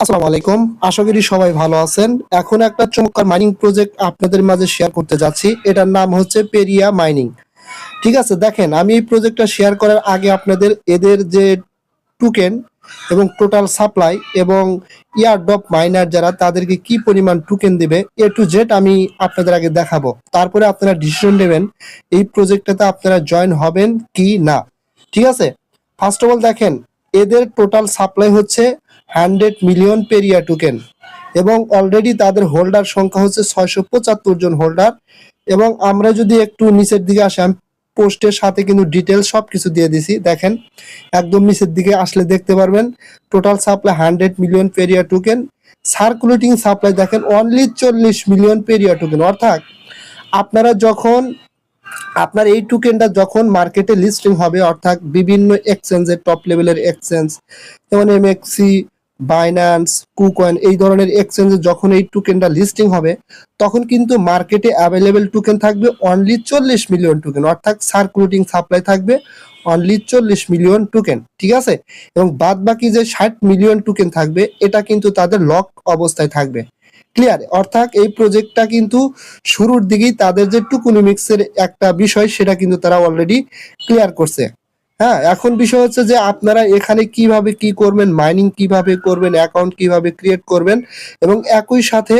আসসালামু আলাইকুম। আশা করি সবাই ভালো আছেন। এখন একটা চমৎকার মাইনিং প্রজেক্ট আপনাদের মাঝে শেয়ার করতে যাচ্ছি। এটার নাম হচ্ছে পেরিয়া মাইনিং। ঠিক আছে, দেখেন আমি এই প্রজেক্টটা শেয়ার করার আগে আপনাদের এদের যে টোকেন এবং টোটাল সাপ্লাই এবং ইয়ারড্রপ মাইনার যারা তাদেরকে কি পরিমাণ টোকেন দিবে এ টু জেড আমি আপনাদের আগে দেখাবো। তারপরে আপনারা ডিসিশন নেবেন এই প্রজেক্টটাতে আপনারা জয়েন হবেন কি না। ঠিক আছে, ফার্স্ট অফ অল দেখেন এদের টোটাল সাপ্লাই হচ্ছে 100 মিলিয়ন পেরিয়া টোকেন এবং অলরেডি তাদের হোল্ডার সংখ্যা হচ্ছে 675 জন হোল্ডার। এবং আমরা যদি একটু নিচের দিকে আসি, আমি পোস্টের সাথে কিন্তু ডিটেলস সবকিছু দিয়ে দিছি। দেখেন একদম নিচের দিকে আসলে দেখতে পারবেন total supply 100 million Periya token, circulating supply দেখেন অনলি 40 মিলিয়ন পেরিয়া টোকেন। অর্থাৎ আপনারা যখন আপনার এই টোকেনটা যখন মার্কেটে লিস্টিং হবে, অর্থাৎ বিভিন্ন এক্সচেঞ্জের টপ লেভেলের এক্সচেঞ্জ যেমন এমএক্সি, বাইন্যান্স, কুকয়েন এই ধরনের এক্সচেঞ্জে যখন এই টোকেনটা লিস্টিং হবে তখন কিন্তু মার্কেটে অ্যাভেলেবেল টোকেন থাকবে অনলি 40 মিলিয়ন টোকেন। অর্থাৎ সার্কুলেটিং সাপ্লাই থাকবে অনলি 40 মিলিয়ন টোকেন। ঠিক আছে, এবং বাদ বাকি যে 60 মিলিয়ন টোকেন থাকবে এটা কিন্তু তাদের লক অবস্থায় থাকবে। ক্লিয়ার? অর্থাৎ এই প্রজেক্টটা কিন্তু শুরুর দিকেই তাদের যে টুকুনিমিক্সের একটা বিষয় সেটা কিন্তু তারা অলরেডি ক্লিয়ার করছে। হ্যাঁ, এখন বিষয় হচ্ছে যে আপনারা এখানে কিভাবে কি করবেন, মাইনিং কিভাবে করবেন, অ্যাকাউন্ট কিভাবে ক্রিয়েট করবেন এবং একই সাথে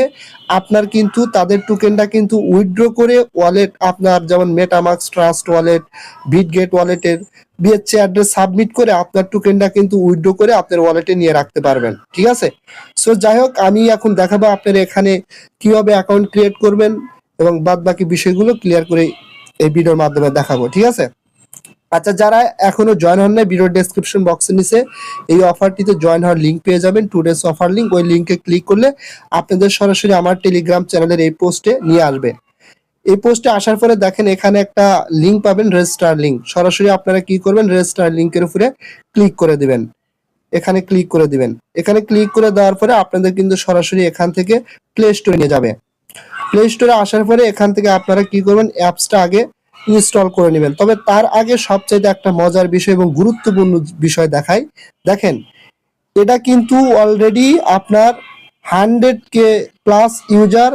আপনার কিন্তু তাদের টোকেনটা কিন্তু উইথড্র করে ওয়ালেট আপনার যেমন মেটামাস্ক, ট্রাস্ট ওয়ালেট, বিটগেট ওয়ালেটের বিএসসি অ্যাড্রেস সাবমিট করে আপনার টোকেনটা কিন্তু উইথড্র করে আপনার ওয়ালেটে নিয়ে রাখতে পারবেন। ঠিক আছে, সো যাই হোক আমি এখন দেখাবো আপনার এখানে কিভাবে অ্যাকাউন্ট ক্রিয়েট করবেন এবং বাদ বাকি বিষয়গুলো ক্লিয়ার করে এই ভিডিওর মাধ্যমে দেখাবো। ঠিক আছে, আচ্ছা যারা এখনো জয়েন হন নাই ভিডিও ডেসক্রিপশন বক্সের নিচে এই অফারটিতে জয়েন হওয়ার লিঙ্ক পেয়ে যাবেন, 2 ডেজ অফার লিঙ্ক। ওই লিঙ্কে ক্লিক করলে আপনাদের সরাসরি আমার টেলিগ্রাম চ্যানেলের এই পোস্টে নিয়ে আসবে। এই পোস্টে আসার পরে দেখেন এখানে একটা লিঙ্ক পাবেন, রেজিস্টার লিঙ্ক। সরাসরি আপনারা কি করবেন, রেজিস্টার লিঙ্কের উপরে ক্লিক করে দিবেন। এখানে ক্লিক করে দিবেন। এখানে ক্লিক করে দেওয়ার পরে আপনাদের কিন্তু সরাসরি এখান থেকে প্লে স্টোরে নিয়ে যাবে। প্লে স্টোরে আসার পরে এখান থেকে আপনারা কি করবেন, অ্যাপসটা আগে ইনস্টল করে নেবেন। তবে তার আগে সবচাইতে একটা মজার বিষয় এবং গুরুত্বপূর্ণ বিষয় দেখাই। দেখেন এটা কিন্তু অলরেডি আপনার 100K প্লাস ইউজার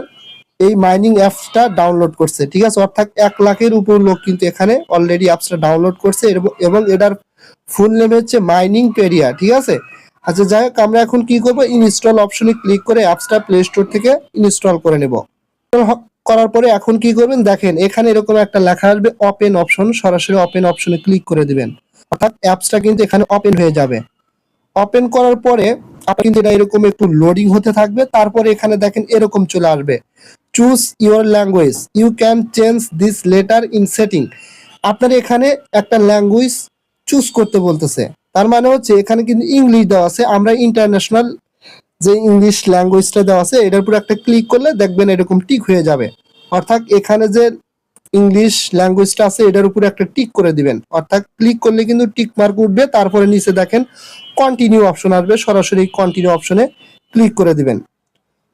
এই মাইনিং অ্যাপসটা ডাউনলোড করছে। ঠিক আছে, অর্থাৎ 1 লাখের উপর লোক কিন্তু এখানে অলরেডি অ্যাপসটা ডাউনলোড করছে এবং এটার ফুল নেম হচ্ছে মাইনিং পেরিয়া। ঠিক আছে, আচ্ছা যাই হোক আমরা এখন কি করব, ইনস্টল অপশনে ক্লিক করে অ্যাপসটা প্লে স্টোর থেকে ইনস্টল করে নেব। করার পরে এখন কি করবেন, দেখেন এখানে এরকম একটা লেখা আসবে ওপেন অপশন। সরাসরি ওপেন অপশনে ক্লিক করে দিবেন। অর্থাৎ অ্যাপসটা কিন্তু এখানে ওপেন হয়ে যাবে। ওপেন করার পরে আপনার কিন্তু এটা এরকম একটু লোডিং হতে থাকবে। তারপরে এখানে দেখেন এরকম চলে আসবে choose your language, you can change this letter in setting. আপনার এখানে একটা ল্যাঙ্গুয়েজ চুজ করতে বলতেছে, তার মানে হচ্ছে এখানে কিন্তু ইংলিশ দেওয়া আছে। আমরা ইন্টারন্যাশনাল যে ইংলিশ ল্যাঙ্গুয়েজটা দেওয়া আছে এটার উপর একটা ক্লিক করলে দেখবেন এরকম টিক হয়ে যাবে। অর্থাৎ এখানে যে ইংলিশ ল্যাঙ্গুয়েজটা আছে এটার উপরে একটা টিক করে দিবেন। অর্থাৎ ক্লিক করলে কিন্তু টিক মার্ক উঠবে। তারপরে নিচে দেখেন কন্টিনিউ অপশন আসবে, সরাসরি কন্টিনিউ অপশনে ক্লিক করে দিবেন।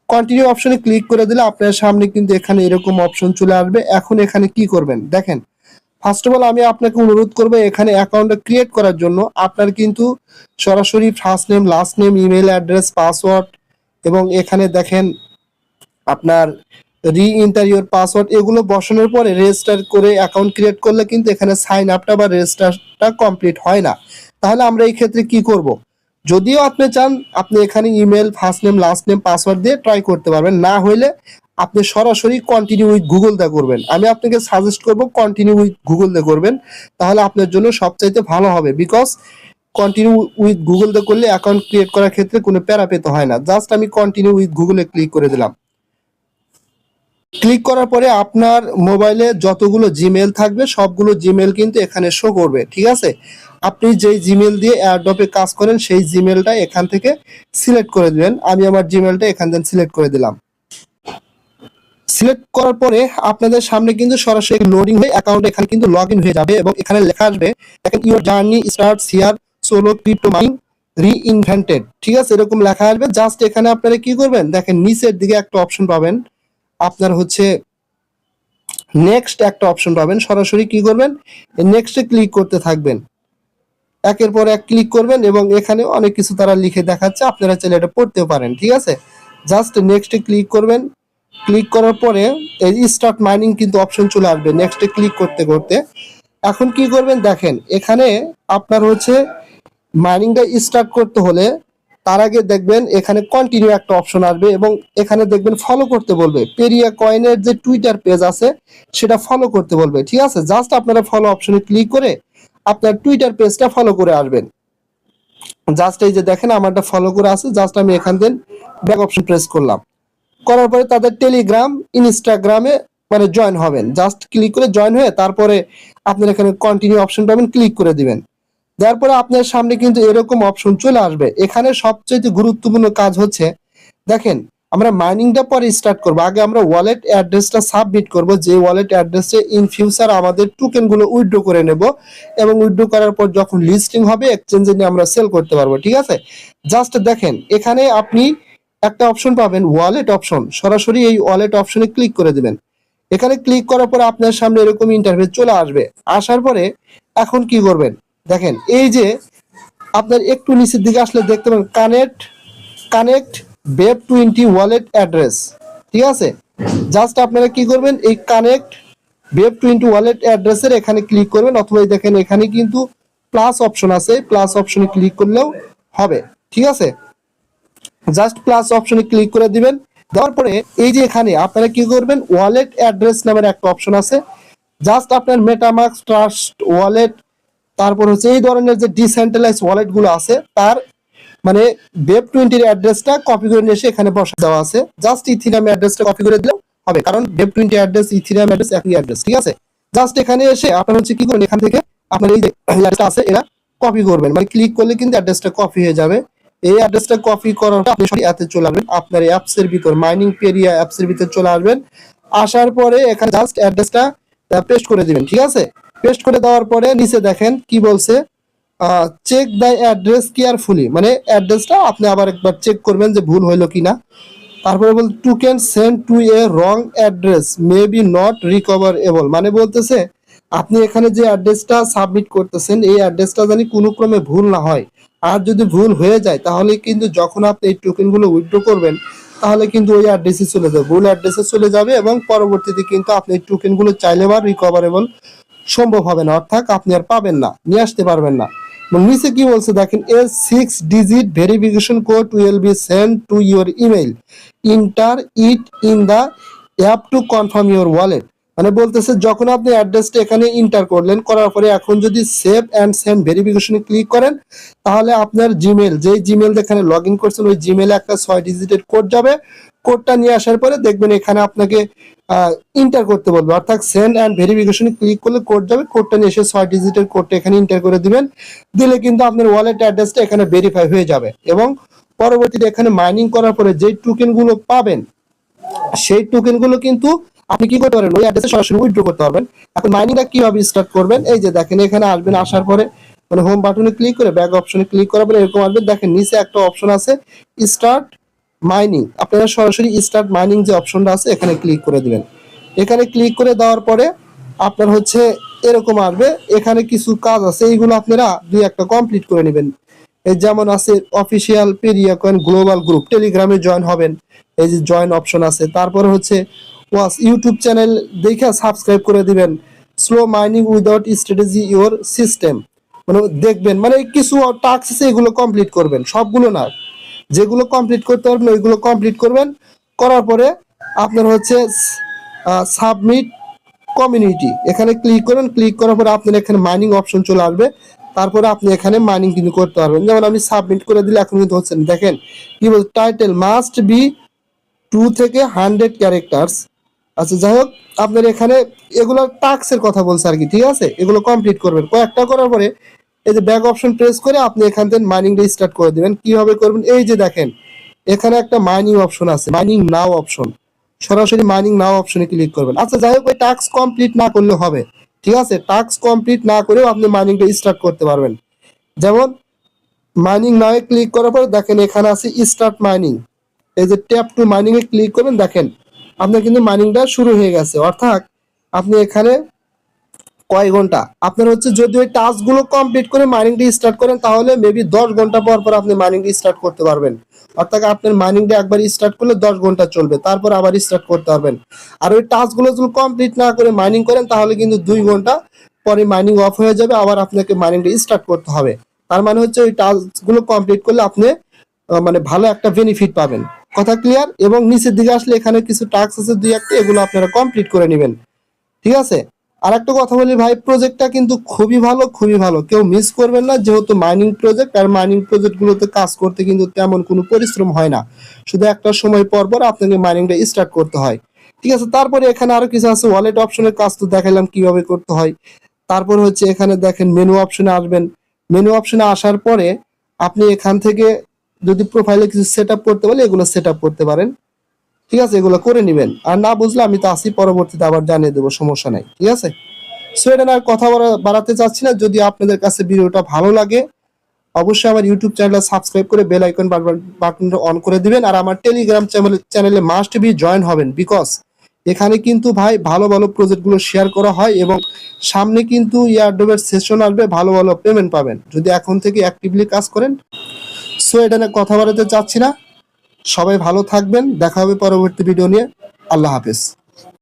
কন্টিনিউ অপশনে ক্লিক করে দিলে আপনার সামনে কিন্তু এখানে এরকম অপশন চলে আসবে। এখন এখানে কি করবেন দেখেন, ফার্স্ট অফ অল আমি আপনাকে অনুরোধ করব এখানে অ্যাকাউন্টটা ক্রিয়েট করার জন্য আপনার কিন্তু সরাসরি first name, last name, email address, password এবং এখানে দেখেন আপনার রি এন্টার ইওর পাসওয়ার্ড এগুলো বসানোর পরে রেজিস্টার করে অ্যাকাউন্ট ক্রিয়েট করলে কিন্তু এখানে সাইন আপটা বা রেজিস্টারটা কমপ্লিট হয় না। তাহলে আমরা এই ক্ষেত্রে কি করব, যদিও আপনি চান আপনি এখানে email, first name, last name, password দিয়ে ট্রাই করতে পারবেন, না হইলে আপনি সরাসরি কন্টিনিউ উইথ গুগল দিয়ে করবেন। আমি আপনাকে সাজেস্ট করব কন্টিনিউ উইথ গুগল দিয়ে করবেন, তাহলে আপনার জন্য সবচাইতে ভালো হবে। বিকজ কন্টিনিউ উইথ গুগল দিয়ে করলে অ্যাকাউন্ট ক্রিয়েট করার ক্ষেত্রে কোনো প্যারা পেতে হয় না। জাস্ট আমি কন্টিনিউ উইথ গুগলে ক্লিক করে দিলাম। ক্লিক করার পরে আপনার মোবাইলে যতগুলো জিমেল থাকবে সবগুলো জিমেল কিন্তু এখানে শো করবে। ঠিক আছে, আপনি যেই জিমেল দিয়ে এয়ারড্রপে কাজ করেন সেই জিমেলটা এখান থেকে সিলেক্ট করে দিবেন। আমি আমার জিমেলটা এখান থেকে সিলেক্ট করে দিলাম। সিলেক্ট করার পরে আপনাদের সামনে কিন্তু সরাসরি লোডিং হয়ে অ্যাকাউন্ট এখানে কিন্তু লগ ইন হয়ে যাবে এবং এখানে লেখা আসবে দেখেন your journey starts here, solo crypto mining reinvented. ঠিক আছে, এরকম লেখা আসবে। জাস্ট এখানে আপনারা কি করবেন দেখেন নিচের দিকে একটা অপশন পাবেন, আপনার হচ্ছে নেক্সট একটা অপশন পাবেন। সরাসরি কি করবেন, নেক্সটে ক্লিক করতে থাকবেন। একের পর এক ক্লিক করবেন এবং এখানে অনেক কিছু তারা লিখে দেখাচ্ছে, আপনারা চাইলে এটা পড়তেও পারেন। ঠিক আছে, জাস্ট নেক্সটে ক্লিক করবেন। ক্লিক করার পরে এই স্টার্ট মাইনিং কিন্তু অপশন চলে আসবে নেক্সটে ক্লিক করতে করতে। এখন কি করবেন দেখেন, এখানে আপনার হচ্ছে মাইনিংটা স্টার্ট করতে হলে তার আগে দেখবেন এখানে কন্টিনিউ একটা অপশন আসবে এবং এখানে দেখবেন ফলো করতে বলবে। পেরিয়া কয়েনের যে টুইটার পেজ আছে সেটা ফলো করতে বলবে। ঠিক আছে, জাস্ট আপনারা ফলো অপশনে ক্লিক করে আপনার টুইটার পেজটা ফলো করে আসবেন। জাস্ট এই যে দেখেন আমারটা ফলো করে আছে, জাস্ট আমি এখান থেকে ব্যাক অপশন প্রেস করলাম। করার পরে তাদের টেলিগ্রাম ইনস্টাগ্রামে মানে জয়েন হবেন। জাস্ট ক্লিক করে জয়েন হয়ে তারপরে আপনার এখানে কন্টিনিউ অপশন পাবেন, ক্লিক করে দিবেন। দেওয়ার পরে আপনার সামনে কিন্তু এরকম অপশন চলে আসবে। এখানে সবচেয়ে গুরুত্বপূর্ণ কাজ হচ্ছে দেখেন, আমরা মাইনিংটা পরে স্টার্ট করব, আগে আমরা ওয়ালেট অ্যাড্রেসটা সাবমিট করব, যে ওয়ালেট অ্যাড্রেসে ইন ফিউচার আমাদের টোকেনগুলো উইথড্র করে নেব এবং উইথড্র করার পর যখন লিস্টিং হবে এক্সচেঞ্জে নিয়ে আমরা সেল করতে পারবো। ঠিক আছে, জাস্ট দেখেন এখানে আপনি একটা অপশন পাবেন ওয়ালেট অপশন, সরাসরি এই ওয়ালেট অপশনে ক্লিক করে দিবেন। এখানে ক্লিক করার পরে আপনার সামনে এরকম ইন্টারফেস চলে আসবে। আসার পরে এখন কি করবেন দেখেন, এই যে আপনার একটু নিচের দিকে আসলে দেখতে পাবেন কানেক্ট Web20 ওয়ালেট অ্যাড্রেস। ঠিক আছে, জাস্ট আপনারা কি করবেন, এই কানেক্ট Web20 ওয়ালেট অ্যাড্রেসের এখানে ক্লিক করবেন, অথবা দেখেন এখানে কিন্তু প্লাস অপশন আছে, প্লাস অপশনে ক্লিক করলেও হবে। ঠিক আছে, জাস্ট প্লাস অপশনে ক্লিক করে দিবেন। দেওয়ার পরে এই যে এখানে আপনারা কি করবেন, ওয়ালেট অ্যাড্রেস নামের একটা অপশন আছে। জাস্ট আপনার মেটামাস্ক, ট্রাস্ট ওয়ালেট, তারপর হচ্ছে এই ধরনের যে ডিসেন্ট্রালাইজ ওয়ালেট গুলো আছে তার মানে Web20 অ্যাড্রেসটা কপি করে নিয়ে এসে এখানে বসা দেওয়া আছে। জাস্ট ইথিরিয়াম অ্যাড্রেসটা কপি করে দিলেও হবে, কারণ Web20 অ্যাড্রেস ইথিরিয়াম অ্যাড্রেস একই অ্যাড্রেস। ঠিক আছে, জাস্ট এখানে এসে আপনার হচ্ছে কি করবেন, এখান থেকে আপনার এই যে অ্যাড্রেসটা আছে এটা কপি করবেন, মানে ক্লিক করলে কিন্তু অ্যাড্রেসটা কপি হয়ে যাবে। এই অ্যাড্রেসটা কপি করার পর আপনি সরাসরি অ্যাপে চলে আসবেন, আপনার অ্যাপসের ভিতর মাইনিং পেরিয়া অ্যাপসের ভিতর চলে আসবেন। আসার পরে এখানে জাস্ট অ্যাড্রেসটা পেস্ট করে দিবেন। ঠিক আছে, পেস্ট করে দেওয়ার পরে নিচে দেখেন কি বলছে, চেক দ্য অ্যাড্রেস কেয়ারফুলি, মানে অ্যাড্রেসটা আপনি আবার একবার চেক করবেন যে ভুল হইলো কিনা। তারপরে বল token send to a wrong address may be not recoverable, মানে বলতেছে আপনি এখানে যে অ্যাড্রেসটা সাবমিট করতেছেন এই অ্যাড্রেসটা জানি কোনো ক্রমে ভুল না হয়। আর যদি ভুল হয়ে যায় তাহলে কিন্তু যখন আপনি এই টোকেনগুলো উইথড্র করবেন তাহলে কিন্তু ওই অ্যাড্রেসে চলে যাবে, ভুল অ্যাড্রেসে চলে যাবে এবং পরবর্তীতে কিন্তু আপনি এই টোকেনগুলো চাইলে বা রিকভারেবল সম্ভব হবে না, অর্থাৎ আপনি আর পাবেন না, নিয়ে আসতে পারবেন না। এবং নিচে কি বলছে দেখেন, a 6 digit verification code will be send to your email, enter it in the app to confirm your wallet. মানে বলতেছে যখন আপনি অ্যাড্রেসটা এখানে ইন্টার করলেন, করার পরে এখন যদি সেভ অ্যান্ড সেন্ড ভেরিফিকেশনে ক্লিক করেন তাহলে আপনার জিমেল, যেই জিমেল এখানে লগ ইন করছেন ওই জিমেলে একটা 6 ডিজিটের কোড যাবে। কোডটা নিয়ে আসার পরে দেখবেন এখানে আপনাকে ইন্টার করতে বলবে, অর্থাৎ সেন্ড অ্যান্ড ভেরিফিকেশনে ক্লিক করলে কোড যাবে, কোডটা নিয়ে এসে 6 ডিজিটের কোডটা এখানে ইন্টার করে দিবেন। দিলে কিন্তু আপনার ওয়ালেট অ্যাড্রেসটা এখানে ভেরিফাই হয়ে যাবে এবং পরবর্তীতে এখানে মাইনিং করার পরে যে টোকেনগুলো পাবেন সেই টোকেনগুলো কিন্তু আপনি কি করতে পারেন, ওই অ্যাড্রেসে সরাসরি উইথড্র করতে পারবেন। এখন মাইনিংটা কিভাবে স্টার্ট করবেন, এই যে দেখেন এখানে আসবেন, আসার পরে মানে হোম বাটনে ক্লিক করে ব্যাক অপশনে ক্লিক করার পরে এরকম আসবে, দেখেন নিচে একটা অপশন আছে স্টার্ট মাইনিং, আপনারা সরাসরি স্টার্ট মাইনিং যে অপশনটা আছে এখানে ক্লিক করে দিবেন। এখানে ক্লিক করে দেওয়ার পরে আপনার হচ্ছে এরকম আসবে, এখানে কিছু কাজ আছে এইগুলো আপনারা দুই একটা কমপ্লিট করে নেবেন। এই যেমন আছে official Periya coin global group, টেলিগ্রামে জয়েন হবেন, এই যে জয়েন অপশন আছে। তারপরে হচ্ছে ওয়াচ ইউটিউব চ্যানেল দেখে সাবস্ক্রাইব করে দিবেন। Slow mining without strategy your system, মানে দেখবেন মানে কিছু টাস্ক আছে এগুলো কমপ্লিট করবেন, সবগুলো না, যেগুলো কমপ্লিট করতে পারবেন ওইগুলো কমপ্লিট করবেন। করার পরে আপনার হচ্ছে সাবমিট কমিউনিটি, এখানে ক্লিক করবেন, ক্লিক করার পরে আপনার এখানে মাইনিং অপশন চলে আসবে। তারপরে আপনি এখানে মাইনিং কিন্তু করতে পারবেন। যেমন আমি সাবমিট করে দিলে এখন কিন্তু হচ্ছে না, দেখেন কি বলছে, টাইটেল মাস্ট বি 2 থেকে 100 ক্যারেক্টার্স। আচ্ছা যাই হোক, আপনার এখানে এগুলো টাস্কের কথা বলছে আর কি। ঠিক আছে, এগুলো কমপ্লিট করবেন, কয়েকটা করার পরে এই যে ব্যাক অপশন প্রেস করে আপনি এখান থেকে মাইনিংটা স্টার্ট করে দিবেন। কিভাবে করবেন, এই যে দেখেন এখানে একটা মাইনিং অপশন আছে, মাইনিং নাও অপশন, সরাসরি মাইনিং নাও অপশনে ক্লিক করবেন। আচ্ছা যাই হোক, ওই টাস্ক কমপ্লিট না করলে হবে, ঠিক আছে, টাস্ক কমপ্লিট না করেও আপনি মাইনিংটা স্টার্ট করতে পারবেন। যেমন মাইনিং নাও এ ক্লিক করার পর দেখেন এখানে আছে স্টার্ট মাইনিং, এই যে ট্যাপ টু মাইনিং এ ক্লিক করবেন, দেখেন আপনার কিন্তু মাইনিংটা শুরু হয়ে গেছে। অর্থাৎ আপনি এখানে কয় ঘন্টা আপনার হচ্ছে, যদি ওই টাস্ক গুলো কমপ্লিট করে মাইনিংটা স্টার্ট করেন তাহলে মেবি 10 ঘন্টা পর পর আপনি মাইনিংটা স্টার্ট করতে পারবেন। অর্থাৎ আপনার মাইনিংটা একবার স্টার্ট করলে 10 ঘন্টা চলবে, তারপর আবার স্টার্ট করতে পারবেন। আর ওই টাস্ক গুলো যদি কমপ্লিট না করে মাইনিং করেন তাহলে কিন্তু 2 ঘন্টা পরে মাইনিং অফ হয়ে যাবে, আবার আপনাকে মাইনিংটা স্টার্ট করতে হবে। তার মানে হচ্ছে ওই টাস্ক গুলো কমপ্লিট করলে আপনি মানে ভালো একটা বেনিফিট পাবেন। কথা ক্লিয়ার? এবং নিচের দিকে আসলে এখানে কিছু টাস্ক আছে 2-1টা, এগুলো আপনারা কমপ্লিট করে নেবেন। ঠিক আছে? আর একটা কথা বলি ভাই, প্রজেক্টটা কিন্তু খুবই ভালো, খুবই ভালো, কেউ মিস করবেন না। যেহেতু মাইনিং প্রজেক্ট, আর মাইনিং প্রজেক্ট গুলোতে কাজ করতে কিন্তু তেমন কোনো পরিশ্রম হয় না, শুধু একটা সময় পর পর আপনাকে মাইনিংটা স্টার্ট করতে হয়। ঠিক আছে? তারপরে এখানে আরো কিছু আছে, ওয়ালেট অপশনের কাজ তো দেখাইলাম কিভাবে করতে হয়। তারপর হচ্ছে এখানে দেখেন মেনু অপশনে আসবেন। মেনু অপশনে আসার পরে আপনি এখান থেকে যদি প্রোফাইলে কিছু সেট আপ করতে বলে এগুলো সেট আপ করতে পারেন। ঠিক আছে? এগুলো করে নিবেন। আর না বুঝলে আমি তো আসি, পরবর্তীতে আবার জানিয়ে দেবো, সমস্যা নাই। ঠিক আছে? সো এটা না আর কথা বাড়াতে চাচ্ছি না। যদি আপনাদের কাছে ভিডিওটা ভালো লাগে অবশ্যই আমার ইউটিউব চ্যানেল সাবস্ক্রাইব করে বেল আইকন বাটনটা অন করে দিবেন। আর আমার টেলিগ্রাম চ্যানেলে মাস্ট বি জয়েন হবেন, বিকজ এখানে কিন্তু ভাই ভালো ভালো প্রজেক্ট গুলো শেয়ার করা হয়, এবং সামনে কিন্তু ইয়ারডোবের সেশন আসবে, ভালো ভালো পেমেন্ট পাবেন যদি এখন থেকে অ্যাক্টিভলি কাজ করেন। সো এটা না কথা বাড়াতে চাচ্ছি না। সবাই ভালো থাকবেন, দেখা হবে পরবর্তী ভিডিও নিয়ে। আল্লাহ হাফেজ।